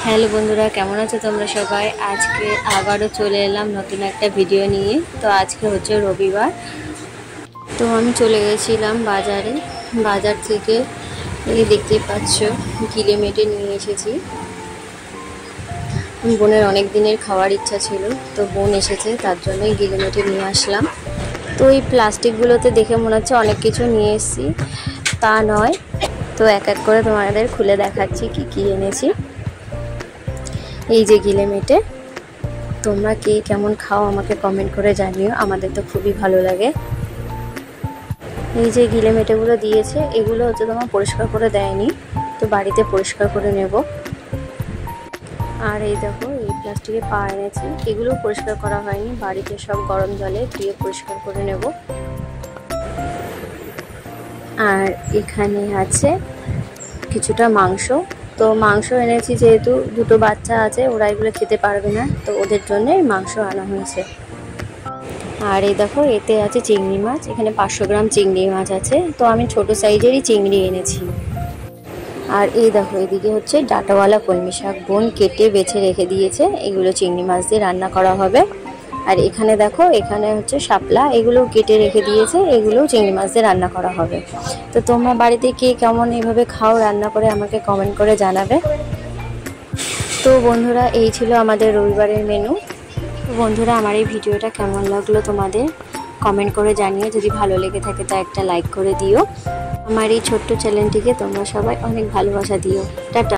Hello বন্ধুরা, কেমন আছো তোমরা সবাই? আজকে আবারও চলে এলাম নতুন একটা ভিডিও নিয়ে। তো আজকে হচ্ছে রবিবার, তো আমি চলে গেছিলাম বাজারে। বাজার থেকে এই দেখতেই পাচ্ছ গিলে নিয়ে এসেছি। বোনের অনেক দিনের খাওয়ার ইচ্ছা ছিল, তো বোন এসেছে তার জন্যই গিলে নিয়ে আসলাম। তো এই প্লাস্টিকগুলোতে দেখে মনে হচ্ছে অনেক কিছু নিয়ে এসেছি, তা নয়। তো এক এক করে তোমাদের খুলে দেখাচ্ছি কি কি এনেছি। এই যে গিলে মেটে, তোমরা কে কেমন খাও আমাকে কমেন্ট করে জানিও, আমাদের তো খুবই ভালো লাগে। এই যে গিলে মেটেগুলো দিয়েছে, এগুলো হচ্ছে তোমার পরিষ্কার করে দেয়নি, তো বাড়িতে পরিষ্কার করে নেব। আর এই দেখো, এই প্লাস্টিকে পা এনেছি, এগুলো পরিষ্কার করা হয়নি, বাড়িতে সব গরম জলে ধুয়ে পরিষ্কার করে নেব। আর এখানে আছে কিছুটা মাংস। তো মাংস এনেছি যেহেতু দুটো বাচ্চা আছে, ওরা এগুলো খেতে পারবে না, তো ওদের জন্য মাংস আনা হয়েছে। আর এই দেখো, এতে আছে চিংড়ি মাছ, এখানে 500 গ্রাম চিংড়ি মাছ আছে, তো আমি ছোট সাইজেরই চিংড়ি এনেছি। আর এই দেখো, এদিকে হচ্ছে ডাঁটাওয়ালা কলমি শাক, বোন কেটে বেছে রেখে দিয়েছে, এগুলো চিংড়ি মাছ দিয়ে রান্না করা হবে। আর এখানে দেখো, এখানে হচ্ছে শাপলা, এগুলো কেটে রেখে দিয়েছে, এগুলো চিংড়ি মাছ দিয়ে রান্না করা হবে। তো তোমরা বাড়িতে কে কেমন এইভাবে খাও রান্না করে আমাকে কমেন্ট করে জানাবে। তো বন্ধুরা, এই ছিল আমাদের রবিবারের মেনু। তো বন্ধুরা, আমার এই ভিডিওটা কেমন লাগলো তোমাদের কমেন্ট করে জানিও, যদি ভালো লেগে থাকে তা একটা লাইক করে দিও। আমার এই ছোট্ট চ্যানেলটিকে তোমরা সবাই অনেক ভালোবাসা দিও। টাটা।